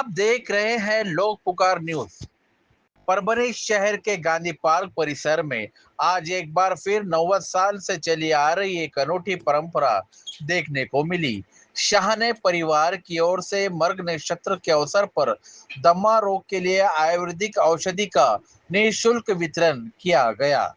आप देख रहे हैं लोक पुकार न्यूज। परभनी शहर के गांधी पार्क परिसर में आज एक बार फिर 90 साल से चली आ रही एक अनूठी परंपरा देखने को मिली। शाहने परिवार की ओर से मर्ग नक्षत्र के अवसर पर दमा रोग के लिए आयुर्वेदिक औषधि का निःशुल्क वितरण किया गया।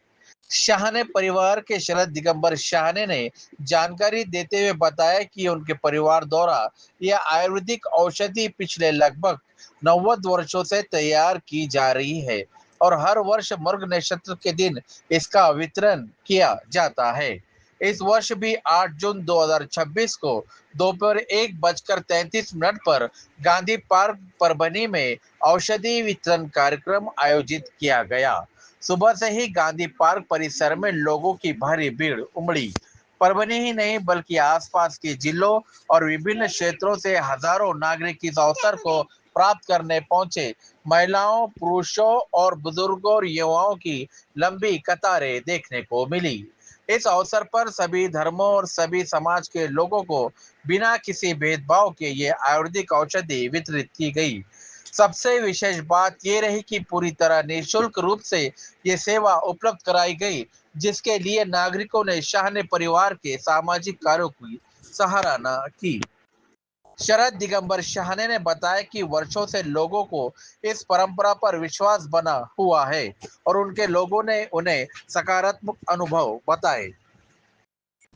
शाहने परिवार के शरद दिगंबर शाहने ने जानकारी देते हुए बताया कि उनके परिवार द्वारा यह आयुर्वेदिक औषधि पिछले लगभग 90 वर्षों से तैयार की जा रही है और हर वर्ष मर्ग नक्षत्र के दिन इसका वितरण किया जाता है। इस वर्ष भी 8 जून 2026 को दोपहर 1:33 पर गांधी पार्क परभनी में औषधि वितरण कार्यक्रम आयोजित किया गया। सुबह से ही गांधी पार्क परिसर में लोगों की भारी भीड़ उमड़ी। परभनी ही नहीं बल्कि आसपास के जिलों और विभिन्न क्षेत्रों से हजारों नागरिक इस अवसर को प्राप्त करने पहुंचे। महिलाओं, पुरुषों और बुजुर्गों और युवाओं की लंबी कतारें देखने को मिली। इस अवसर पर सभी धर्मों और सभी समाज के लोगों को बिना किसी भेदभाव के ये आयुर्वेदिक औषधि वितरित की गई। सबसे विशेष बात ये रही कि पूरी तरह निःशुल्क रूप से ये सेवा उपलब्ध कराई गई, जिसके लिए नागरिकों ने शाहने परिवार के सामाजिक कार्यों की सराहना की। शरद दिगंबर शाहने ने बताया कि वर्षों से लोगों को इस परंपरा पर विश्वास बना हुआ है और उनके लोगों ने उन्हें सकारात्मक अनुभव बताए।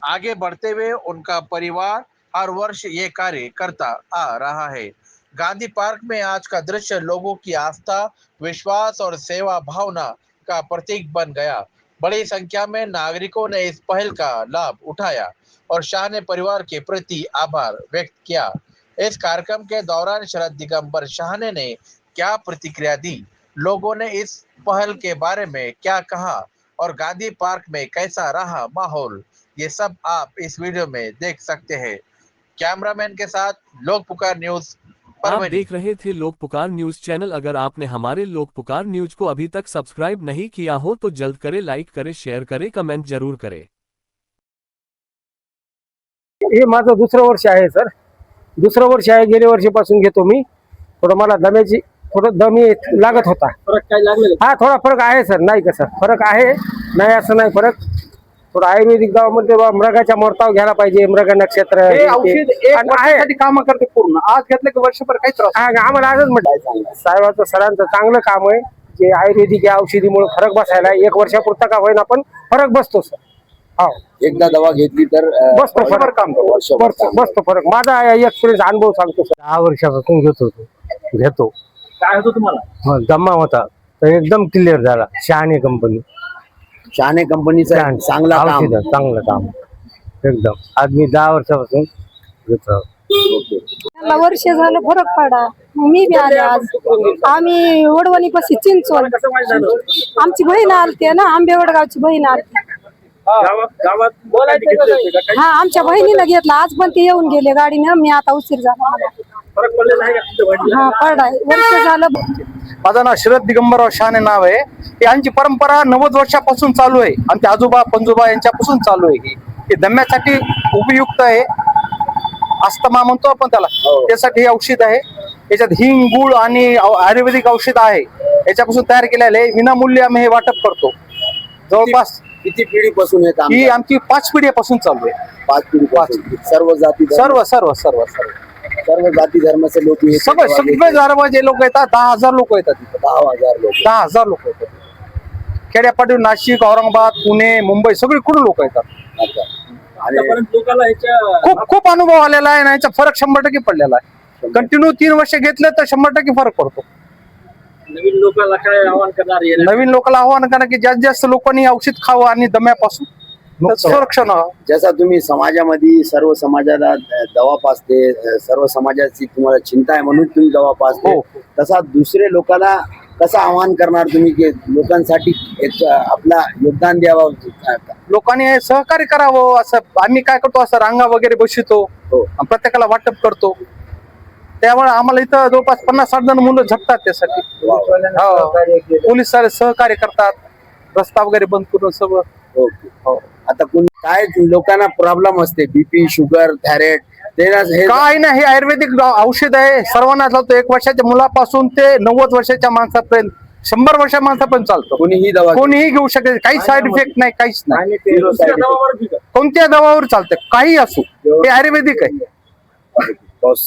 आगे बढ़ते हुए उनका परिवार हर वर्ष ये कार्य करता आ रहा है। गांधी पार्क में आज का दृश्य लोगों की आस्था, विश्वास और सेवा भावना का प्रतीक बन गया। बड़ी संख्या में नागरिकों ने इस पहल का लाभ उठाया और शाहने परिवार के प्रति आभार व्यक्त किया। इस कार्यक्रम के दौरान शरद दिगंबर शाहने ने क्या प्रतिक्रिया दी, लोगों ने इस पहल के बारे में क्या कहा और गांधी पार्क में कैसा रहा माहौल, ये सब आप इस वीडियो में देख सकते हैं। कैमरामैन के साथ लोक पुकार न्यूज आप परभनी। देख रहे थे लोक पुकार न्यूज चैनल। अगर आपने हमारे लोक पुकार न्यूज को अभी तक सब्सक्राइब नहीं किया हो तो जल्द करें, लाइक करें, शेयर करें, कमेंट जरूर करें। हे माझं दुसरं वर्ष आहे सर, दुसरं वर्ष आहे। गेल्या वर्षीपासून घेतो मी। थोडं मला दम्याची थोडं दमी लागत होता। फरक काय लागले? हा थोडा फरक आहे सर, नाही कसं फरक आहे, नाही असं नाही फरक। थोडं आयुर्वेदिक दवामध्ये मृगाच्या मोर्ताव घ्यायला पाहिजे, मृग नक्षत्र हे औषध एक वर्षासाठी काम करते पूर्ण। आज घेतलं की वर्षभर काही त्रास आम्हाला आजच म्हटलं साहेबांचं सरांचं चांगलं काम आहे जे आयुर्वेदिक या औषधीमुळे फरक बसायला एक वर्षापुरता का होईना पण फरक बसतो सर। हो, एकदा दवा घेतली तर बसतो फरक, काम बसतो फरक। माझा एक्सपिरियन्स अनुभव सांगतो सर। 10 वर्षापासून घेतो। काय होतं तुम्हाला? दमा होता तर एकदम क्लिअर झाला। शाहने कंपनी, शाहने कंपनीचा चांगला काम, चांगलं काम एकदम। आज मी 10 वर्षापासून घेतो। मला वर्ष झालं फरक पडा, मी बी आले आज। आम्ही वडवणी पाशी चिंचवड, आमची बहीण आलते ना, आंबेवडगावची बहीण आलती। हा, आमच्या बहिणीला घेतला आज, पण ते येऊन गेले गाडीने। मी आता उशीर झाला। फरक पडलेला आहे का? हा, पडाय वर्ष झालं। माझं नाव शरद दिगंबरराव शाहने नाव आहे। ही आमची परंपरा 90 वर्षापासून चालू आहे। आमचे आजोबा पंजोबा यांच्यापासून चालू आहे। ही दम्यासाठी उपयुक्त आहे, अस्थमा म्हणतो आपण त्याला, त्यासाठी हे औषध आहे। याच्यात हिंग, गुळ आणि आयुर्वेदिक औषध आहे, याच्यापासून तयार केलेलं आहे। विनामूल्य आम्ही हे वाटप करतो। जवळपास किती पिढीपासून हे काम? ही आमची 5 पिढीपासून चालू आहे। 5 पिढीपासून सर्व जाती सर्व जाती धर्माचे लोक सगळे धर्माचे लोक येतात। 10,000 लोक येतात तिथे। 10,000 लोक येतात। खेड्यापाड्यातून नाशिक, औरंगाबाद, पुणे, मुंबई सगळीकडून लोक येतात। खूप अनुभव आलेला आहे ना, याचा फरक 100% पडलेला आहे। कंटिन्यू 3 वर्ष घेतले तर 100% फरक पडतो। नवीन लोकांना काय आव्हान करणार? नवीन लोकांना आव्हान करा की जास्तीत जास्त लोकांनी औषध खावं आणि दम्यापासून संरक्षण व्हावं। जसा तुम्ही समाजामध्ये सर्व समाजाला दवा पाजते, सर्व समाजाची तुम्हाला चिंता आहे म्हणून तुम्ही दवा पाजते, तसा दुसरे लोकांना कसं आव्हान करणार तुम्ही की लोकांसाठी एक आपला योगदान द्यावं, लोकांनी सहकार्य करावं? असं आम्ही काय करतो, असं रांगा वगैरे बसवतो, प्रत्येकाला वाटप करतो। त्यामुळे आम्हाला इथं जवळपास 50-60 जण मुलं झटतात त्यासाठी। पोलीस सहकार्य करतात, रस्ता वगैरे बंद करून सगळं। आता काय लोकांना प्रॉब्लेम असते, बीपी, शुगर, थायरॉइड, हे काय नाही, हे आयुर्वेदिक औषध आहे, सर्वांना चालतो. 1 वर्षाच्या मुलापासून ते 90 वर्षाच्या माणसापर्यंत, 100 वर्षा माणसापर्यंत चालतो. कोणीही दवा कोणीही घेऊ शकते, काही साईड इफेक्ट नाही, काहीच नाही. Zero side effect. कोणत्या दवावर चालतं, काही असो, हे आयुर्वेदिक आहे. बस